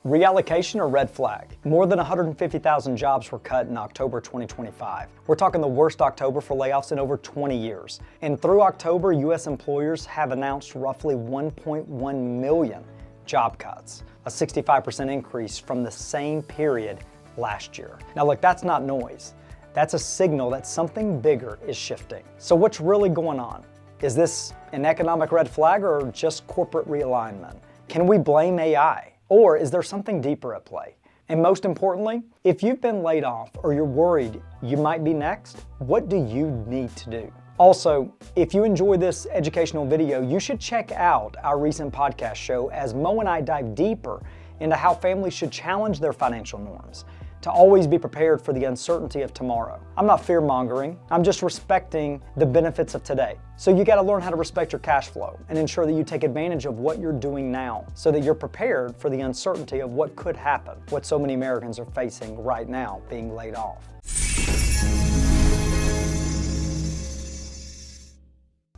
Reallocation or red flag? More than 150,000 jobs were cut in October 2025. We're talking the worst October for layoffs in over 20 years. And through October, U.S. employers have announced roughly 1.1 million job cuts, a 65% increase from the same period last year. Now look, that's not noise. That's a signal that something bigger is shifting. So what's really going on? Is this an economic red flag or just corporate realignment? Can we blame AI? Or is there something deeper at play? And most importantly, if you've been laid off or you're worried you might be next, what do you need to do? Also, if you enjoy this educational video, you should check out our recent podcast show as Mo and I dive deeper into how families should challenge their financial norms to always be prepared for the uncertainty of tomorrow. I'm not fear-mongering, I'm just respecting the benefits of today. So you gotta learn how to respect your cash flow and ensure that you take advantage of what you're doing now so that you're prepared for the uncertainty of what could happen, what so many Americans are facing right now, being laid off.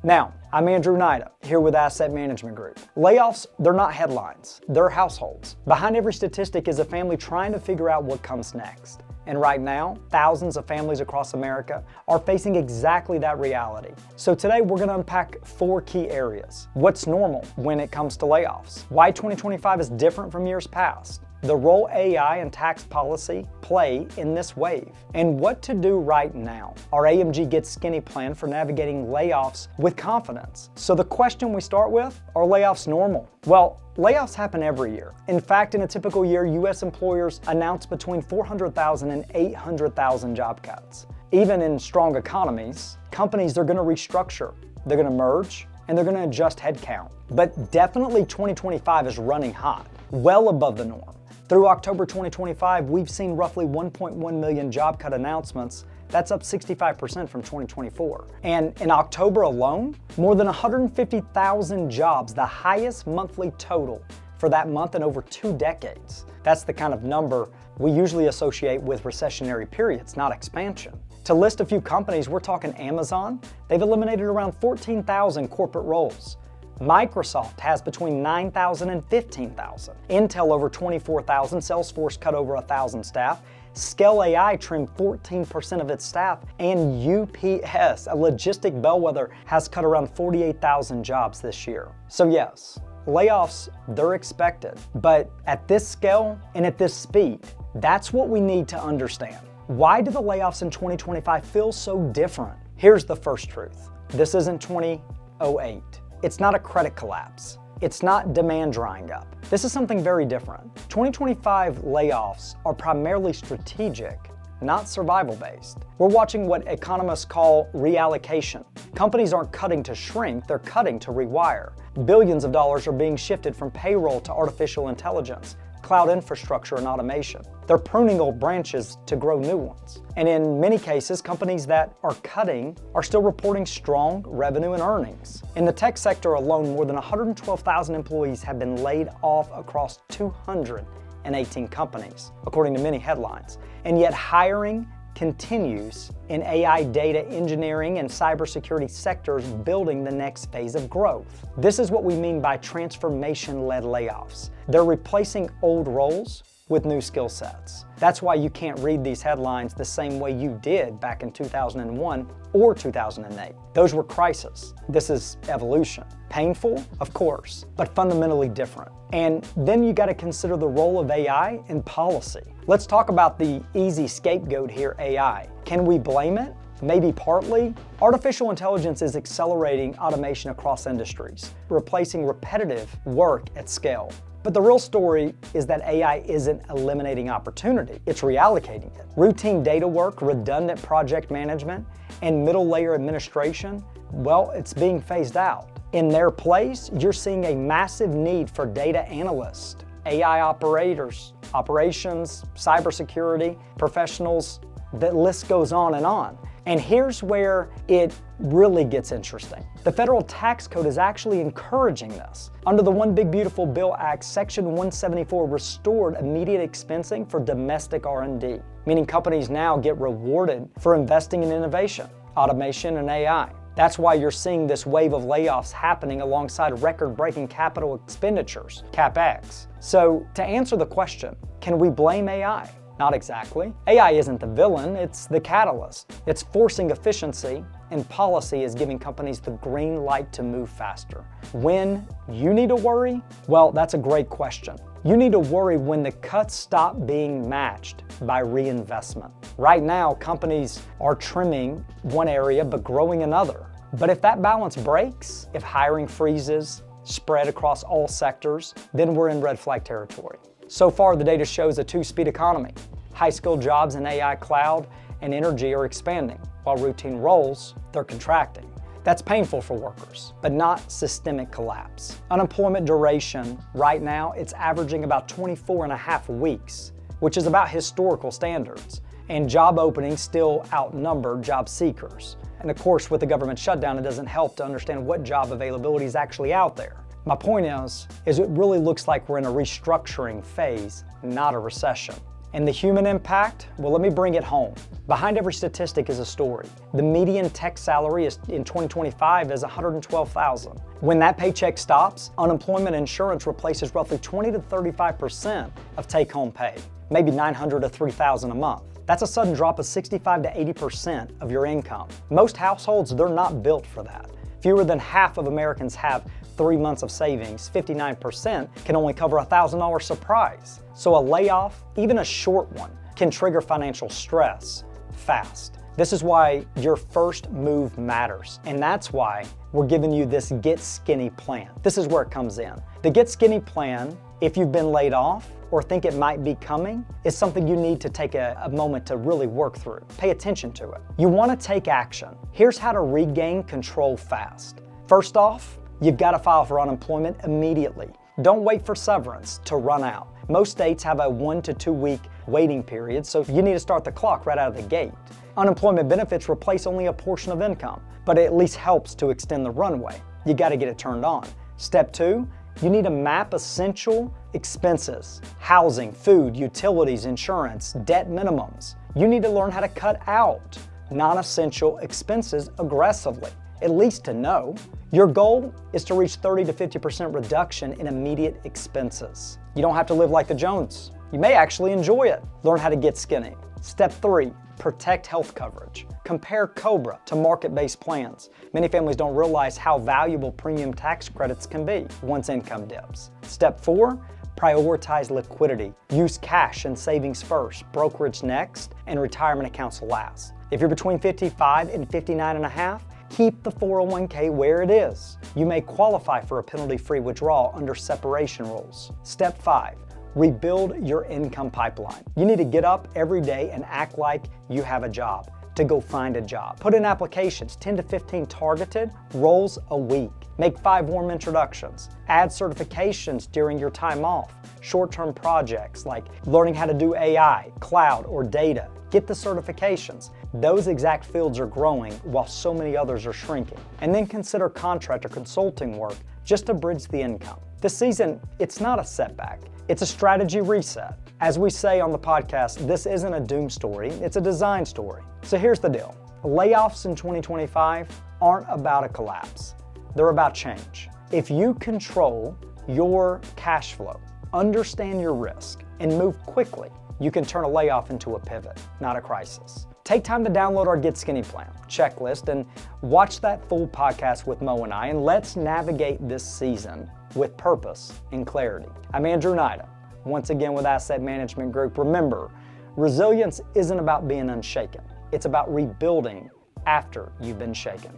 Now, I'm Andrew Nida, here with Asset Management Group. Layoffs, they're not headlines, they're households. Behind every statistic is a family trying to figure out what comes next. And right now, thousands of families across America are facing exactly that reality. So today we're gonna unpack 4 key areas. What's normal when it comes to layoffs? Why 2025 is different from years past? The role AI and tax policy play in this wave, and what to do right now. Our AMG Get Skinny Plan for navigating layoffs with confidence. So the question we start with, are layoffs normal? Well, layoffs happen every year. In fact, in a typical year, U.S. employers announce between 400,000 and 800,000 job cuts. Even in strong economies, companies are gonna restructure, they're gonna merge, and they're gonna adjust headcount. But definitely 2025 is running hot, well above the norm. Through October 2025, we've seen roughly 1.1 million job cut announcements. That's up 65% from 2024. And in October alone, more than 150,000 jobs, the highest monthly total for that month in over 2 decades. That's the kind of number we usually associate with recessionary periods, not expansion. To list a few companies, we're talking Amazon. They've eliminated around 14,000 corporate roles. Microsoft has between 9,000 and 15,000. Intel over 24,000, Salesforce cut over 1,000 staff. Scale AI trimmed 14% of its staff, and UPS, a logistic bellwether, has cut around 48,000 jobs this year. So yes, layoffs, they're expected, but at this scale and at this speed, that's what we need to understand. Why do the layoffs in 2025 feel so different? Here's the first truth. This isn't 2008. It's not a credit collapse. It's not demand drying up. This is something very different. 2025 layoffs are primarily strategic, not survival-based. We're watching what economists call reallocation. Companies aren't cutting to shrink, they're cutting to rewire. Billions of dollars are being shifted from payroll to artificial intelligence, cloud infrastructure, and automation. They're pruning old branches to grow new ones. And in many cases, companies that are cutting are still reporting strong revenue and earnings. In the tech sector alone, more than 112,000 employees have been laid off across 218 companies, according to many headlines. And yet hiring continues in AI, data engineering, and cybersecurity sectors, building the next phase of growth. This is what we mean by transformation-led layoffs. They're replacing old roles with new skill sets. That's why you can't read these headlines the same way you did back in 2001 or 2008. Those were crises. This is evolution. Painful, of course, but fundamentally different. And then you gotta consider the role of AI in policy. Let's talk about the easy scapegoat here, AI. Can we blame it? Maybe partly. Artificial intelligence is accelerating automation across industries, replacing repetitive work at scale. But the real story is that AI isn't eliminating opportunity, it's reallocating it. Routine data work, redundant project management, and middle layer administration, well, it's being phased out. In their place, you're seeing a massive need for data analysts, AI operators, operations, cybersecurity, professionals, the list goes on and on. And here's where it really gets interesting. The federal tax code is actually encouraging this. Under the One Big Beautiful Bill Act, Section 174 restored immediate expensing for domestic R&D, meaning companies now get rewarded for investing in innovation, automation, and AI. That's why you're seeing this wave of layoffs happening alongside record-breaking capital expenditures, CapEx. So to answer the question, can we blame AI? Not exactly. AI isn't the villain, it's the catalyst. It's forcing efficiency, and policy is giving companies the green light to move faster. When you need to worry? Well, that's a great question. You need to worry when the cuts stop being matched by reinvestment. Right now, companies are trimming one area but growing another. But if that balance breaks, if hiring freezes spread across all sectors, then we're in red flag territory. So far, the data shows a two-speed economy. High-skilled jobs in AI, cloud, and energy are expanding, while routine roles, they're contracting. That's painful for workers, but not systemic collapse. Unemployment duration, right now, it's averaging about 24.5 weeks, which is about historical standards. And job openings still outnumber job seekers. And of course, with the government shutdown, it doesn't help to understand what job availability is actually out there. My point is it really looks like we're in a restructuring phase, not a recession. And the human impact? Well, let me bring it home. Behind every statistic is a story. The median tech salary in 2025 is $112,000. When that paycheck stops, unemployment insurance replaces roughly 20 to 35% of take-home pay, maybe $900 to $3,000 a month. That's a sudden drop of 65 to 80% of your income. Most households, they're not built for that. Fewer than half of Americans have 3 months of savings. 59% can only cover a $1,000 surprise. So a layoff, even a short one, can trigger financial stress fast. This is why your first move matters. And that's why we're giving you this Get Skinny Plan. This is where it comes in. The Get Skinny Plan, if you've been laid off or think it might be coming, is something you need to take a moment to really work through. Pay attention to it. You want to take action. Here's how to regain control fast. First off, you've got to file for unemployment immediately. Don't wait for severance to run out. Most states have a 1 to 2 week waiting period, so you need to start the clock right out of the gate. Unemployment benefits replace only a portion of income, but it at least helps to extend the runway. You got to get it turned on. Step 2, you need to map essential expenses: housing, food, utilities, insurance, debt minimums. You need to learn how to cut out non-essential expenses aggressively, at least to know. Your goal is to reach 30 to 50% reduction in immediate expenses. You don't have to live like the Jones. You may actually enjoy it. Learn how to get skinny. Step 3, protect health coverage. Compare COBRA to market-based plans. Many families don't realize how valuable premium tax credits can be once income dips. Step 4, prioritize liquidity. Use cash and savings first, brokerage next, and retirement accounts last. If you're between 55 and 59 and a half, keep the 401k where it is. You may qualify for a penalty-free withdrawal under separation rules. Step 5, rebuild your income pipeline. You need to get up every day and act like you have a job, to go find a job. Put in applications, 10 to 15 targeted roles a week. Make 5 warm introductions. Add certifications during your time off. Short-term projects like learning how to do AI, cloud, or data. Get the certifications. Those exact fields are growing while so many others are shrinking. And then consider contract or consulting work just to bridge the income. This season, it's not a setback. It's a strategy reset. As we say on the podcast, this isn't a doom story, it's a design story. So here's the deal. Layoffs in 2025 aren't about a collapse. They're about change. If you control your cash flow, understand your risk, and move quickly, you can turn a layoff into a pivot, not a crisis. Take time to download our Get Skinny Plan checklist and watch that full podcast with Mo and I, and let's navigate this season with purpose and clarity. I'm Andrew Nida, once again with Asset Management Group. Remember, resilience isn't about being unshaken. It's about rebuilding after you've been shaken.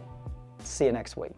See you next week.